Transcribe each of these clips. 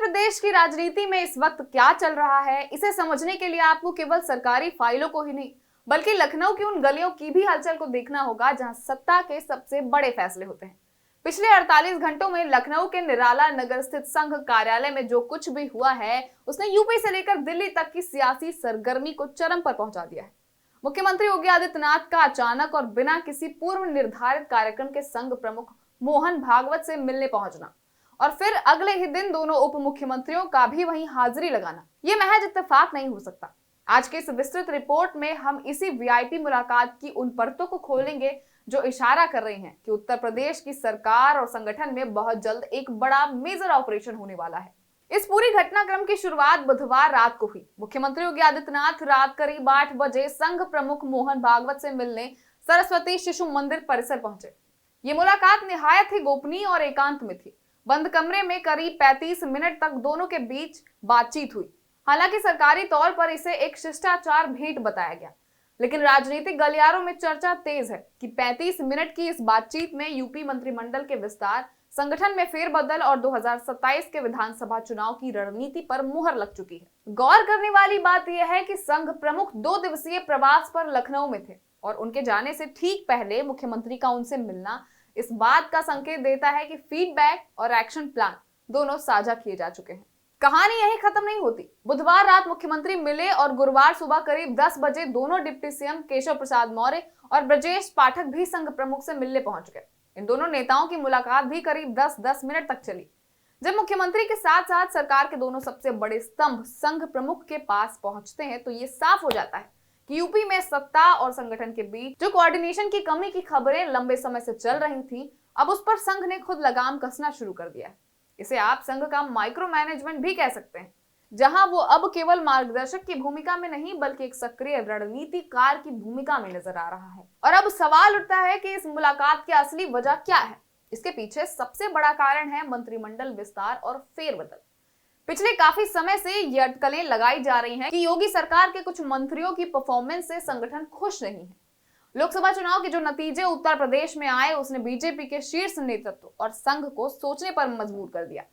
प्रदेश की राजनीति में इस वक्त क्या चल रहा है, इसे समझने के लिए आपको केवल सरकारी फाइलों को ही नहीं बल्कि लखनऊ की उन गलियों की भी हलचल को देखना होगा जहां सत्ता के सबसे बड़े फैसले होते हैं। पिछले 48 घंटों में लखनऊ के निराला नगर स्थित संघ कार्यालय में जो कुछ भी हुआ है उसने यूपी से लेकर दिल्ली तक की सियासी सरगर्मी को चरम पर पहुंचा दिया है। मुख्यमंत्री योगी आदित्यनाथ का अचानक और बिना किसी पूर्व निर्धारित कार्यक्रम के संघ प्रमुख मोहन भागवत से मिलने पहुंचना और फिर अगले ही दिन दोनों उप मुख्यमंत्रियों का भी वहीं हाजिरी लगाना, ये महज इत्तेफाक नहीं हो सकता। आज के इस विस्तृत रिपोर्ट में हम इसी वीआईपी मुलाकात की उन परतों को खोलेंगे जो इशारा कर रही हैं कि उत्तर प्रदेश की सरकार और संगठन में बहुत जल्द एक बड़ा मेजर ऑपरेशन होने वाला है। इस पूरी घटनाक्रम की शुरुआत बुधवार रात को हुई। मुख्यमंत्री योगी आदित्यनाथ रात करीब 8 बजे संघ प्रमुख मोहन भागवत से मिलने सरस्वती शिशु मंदिर परिसर पहुंचे। ये मुलाकात निहायत ही गोपनीय और एकांत में थी। बंद कमरे में करीब 35 मिनट तक दोनों के बीच बातचीत हुई। हालांकि सरकारी तौर पर इसे एक शिष्टाचार भेंट बताया गया, लेकिन राजनीतिक गलियारों में चर्चा तेज है कि 35 मिनट की इस बातचीत में यूपी मंत्रिमंडल के विस्तार, संगठन में फेरबदल और 2027 के विधानसभा चुनाव की रणनीति पर मुहर लग चुकी है। गौर करने वाली बात यह है कि संघ प्रमुख 2 दिवसीय प्रवास पर लखनऊ में थे और उनके जाने से ठीक पहले मुख्यमंत्री का उनसे मिलना इस बात का संकेत देता है कि फीडबैक और एक्शन प्लान दोनों साझा किए जा चुके हैं। कहानी यही खत्म नहीं होती। बुधवार रात मुख्यमंत्री मिले और गुरुवार सुबह करीब 10 बजे दोनों डिप्टी सीएम केशव प्रसाद मौर्य और ब्रजेश पाठक भी संघ प्रमुख से मिलने पहुंच गए। इन दोनों नेताओं की मुलाकात भी करीब 10-10 मिनट तक चली। जब मुख्यमंत्री के साथ साथ सरकार के दोनों सबसे बड़े स्तंभ संघ प्रमुख के पास पहुंचते हैं तो ये साफ हो जाता है कि यूपी में सत्ता और संगठन के बीच जो कोऑर्डिनेशन की कमी की खबरें लंबे समय से चल रही थी, अब उस पर संघ ने खुद लगाम कसना शुरू कर दिया है। इसे आप संघ का माइक्रो मैनेजमेंट भी कह सकते हैं, जहां वो अब केवल मार्गदर्शक की भूमिका में नहीं बल्कि एक सक्रिय रणनीतिकार की भूमिका में नजर आ रहा है। और अब सवाल उठता है कि इस मुलाकात की असली वजह क्या है। इसके पीछे सबसे बड़ा कारण है मंत्रिमंडल विस्तार और फेरबदल। पिछले काफी समय से ये अटकलें लगाई जा रही हैं कि योगी सरकार के कुछ मंत्रियों की परफॉर्मेंस से संगठन खुश नहीं है। लोकसभा चुनाव के जो नतीजे उत्तर प्रदेश में आए उसने बीजेपी के शीर्ष नेतृत्व और संघ को सोचने पर मजबूर कर दिया।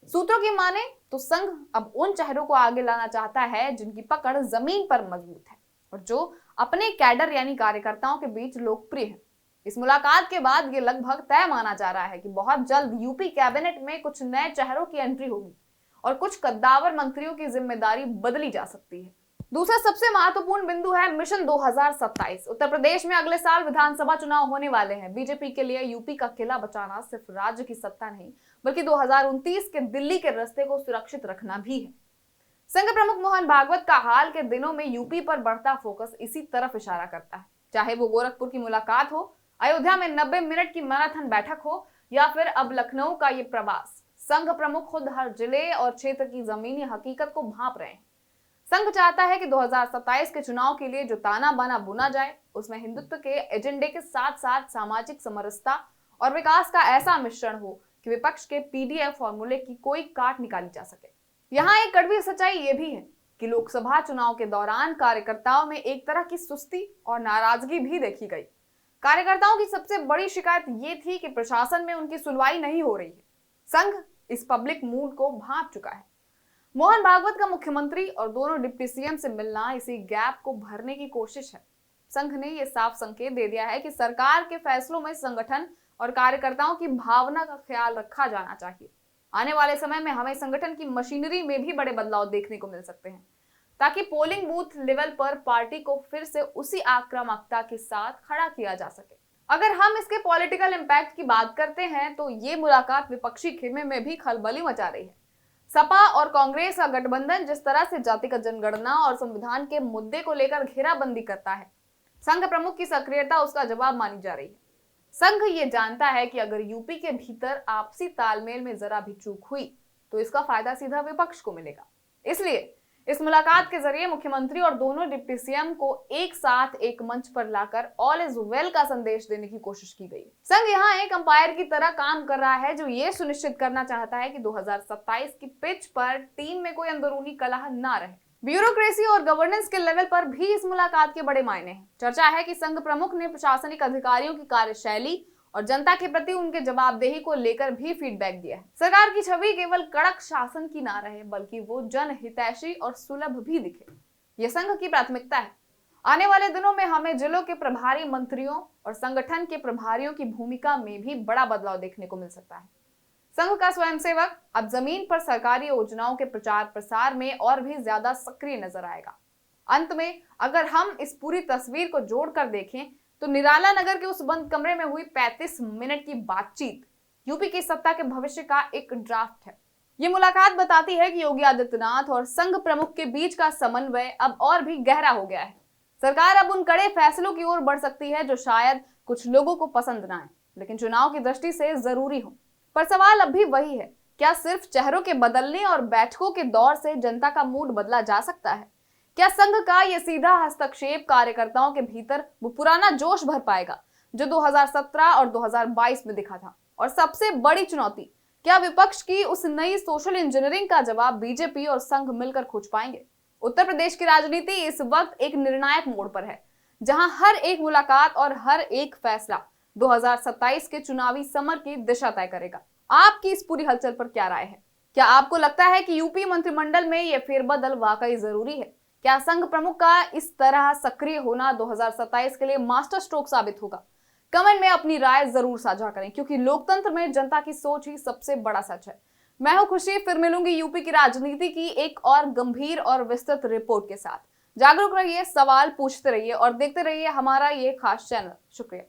सूत्रों की माने तो संघ अब उन चेहरों को आगे लाना चाहता है जिनकी पकड़ जमीन पर मजबूत है और जो अपने कैडर यानी कार्यकर्ताओं के बीच लोकप्रिय है। इस मुलाकात के बाद ये लगभग तय माना जा रहा है कि बहुत जल्द यूपी कैबिनेट में कुछ नए चेहरों की एंट्री होगी और कुछ कद्दावर मंत्रियों की जिम्मेदारी बदली जा सकती है। दूसरा सबसे महत्वपूर्ण बिंदु है मिशन 2027। उत्तर प्रदेश में अगले साल विधानसभा चुनाव होने वाले हैं। बीजेपी के लिए यूपी का किला बचाना सिर्फ राज्य की सत्ता नहीं बल्कि 2029 के दिल्ली के रास्ते को सुरक्षित रखना भी है। संघ प्रमुख मोहन भागवत का हाल के दिनों में यूपी पर बढ़ता फोकस इसी तरफ इशारा करता है। चाहे वो गोरखपुर की मुलाकात हो, अयोध्या में 90 मिनट की मैराथन बैठक हो या फिर अब लखनऊ का ये प्रवास, संघ प्रमुख खुद हर जिले और क्षेत्र की जमीनी हकीकत को भांप रहे हैं। संघ चाहता है कि 2027 के चुनाव के लिए जो ताना बाना बुना जाए उसमें हिंदुत्व के एजेंडे के साथ साथ सामाजिक समरसता और विकास का ऐसा मिश्रण हो कि विपक्ष के पीडीएफ फॉर्मूले की कोई काट निकाली जा सके। यहाँ एक कड़वी सच्चाई ये भी है कि लोकसभा चुनाव के दौरान कार्यकर्ताओं में एक तरह की सुस्ती और नाराजगी भी देखी गई। कार्यकर्ताओं की सबसे बड़ी शिकायत ये थी कि प्रशासन में उनकी सुनवाई नहीं हो रही है। संघ इस पब्लिक मूड को भांप चुका है। मोहन भागवत का मुख्यमंत्री और दोनों डिप्टी सीएम से मिलना इसी गैप को भरने की कोशिश है। संघ ने यह साफ संकेत दे दिया है कि सरकार के फैसलों में संगठन और कार्यकर्ताओं की भावना का ख्याल रखा जाना चाहिए। आने वाले समय में हमें संगठन की मशीनरी में भी बड़े बदलाव देखने को मिल सकते हैं ताकि पोलिंग बूथ लेवल पर पार्टी को फिर से उसी आक्रामकता के साथ खड़ा किया जा सके। अगर हम इसके पॉलिटिकल इंपैक्ट की बात करते हैं तो ये मुलाकात विपक्षी खेमे में भी खलबली मचा रही है। सपा और कांग्रेस का गठबंधन जिस तरह से जातिगत जनगणना और संविधान के मुद्दे को लेकर घेराबंदी करता है, संघ प्रमुख की सक्रियता उसका जवाब मानी जा रही है। संघ ये जानता है कि अगर यूपी के भीतर आपसी तालमेल में जरा भी चूक हुई तो इसका फायदा सीधा विपक्ष को मिलेगा। इसलिए इस मुलाकात के जरिए मुख्यमंत्री और दोनों डिप्टी सीएम को एक साथ एक मंच पर लाकर ऑल इज वेल का संदेश देने की कोशिश की गई। संघ यहाँ एक अंपायर की तरह काम कर रहा है जो ये सुनिश्चित करना चाहता है कि 2027 की पिच पर टीम में कोई अंदरूनी कलह ना रहे। ब्यूरोक्रेसी और गवर्नेंस के लेवल पर भी इस मुलाकात के बड़े मायने हैं। चर्चा है कि संघ प्रमुख ने प्रशासनिक अधिकारियों की कार्यशैली और जनता के प्रति उनके जवाबदेही को लेकर भी फीडबैक दिया है। सरकार की छवि केवल कड़क शासन की ना रहे, बल्कि वो जनहितैषी और सुलभ भी दिखे। ये संघ की प्राथमिकता है। आने वाले दिनों में हमें जिलों के प्रभारी मंत्रियों और संगठन के प्रभारियों की भूमिका में भी बड़ा बदलाव देखने को मिल सकता है। संघ का स्वयंसेवक अब जमीन पर सरकारी योजनाओं के प्रचार प्रसार में और भी ज्यादा सक्रिय नजर आएगा। अंत में अगर हम इस पूरी तस्वीर को जोड़कर देखें तो निराला नगर के उस बंद कमरे में हुई 35 मिनट की बातचीत यूपी की सत्ता के भविष्य का एक ड्राफ्ट है। ये मुलाकात बताती है कि योगी आदित्यनाथ और संघ प्रमुख के बीच का समन्वय अब और भी गहरा हो गया है। सरकार अब उन कड़े फैसलों की ओर बढ़ सकती है जो शायद कुछ लोगों को पसंद ना आए, लेकिन चुनाव की दृष्टि से जरूरी हो। पर सवाल अब भी वही है, क्या सिर्फ चेहरों के बदलने और बैठकों के दौर से जनता का मूड बदला जा सकता है? क्या संघ का यह सीधा हस्तक्षेप कार्यकर्ताओं के भीतर वो पुराना जोश भर पाएगा जो 2017 और 2022 में दिखा था? और सबसे बड़ी चुनौती, क्या विपक्ष की उस नई सोशल इंजीनियरिंग का जवाब बीजेपी और संघ मिलकर खोज पाएंगे? उत्तर प्रदेश की राजनीति इस वक्त एक निर्णायक मोड़ पर है, जहां हर एक मुलाकात और हर एक फैसला 2027 के चुनावी समर की दिशा तय करेगा। आपकी इस पूरी हलचल पर क्या राय है? क्या आपको लगता है कि यूपी मंत्रिमंडल में यह फेरबदल वाकई जरूरी है? क्या संघ प्रमुख का इस तरह सक्रिय होना 2027 के लिए मास्टर स्ट्रोक साबित होगा? कमेंट में अपनी राय जरूर साझा करें, क्योंकि लोकतंत्र में जनता की सोच ही सबसे बड़ा सच है। मैं हूं खुशी, फिर मिलूंगी यूपी की राजनीति की एक और गंभीर और विस्तृत रिपोर्ट के साथ। जागरूक रहिए, सवाल पूछते रहिए और देखते रहिए हमारा ये खास चैनल। शुक्रिया।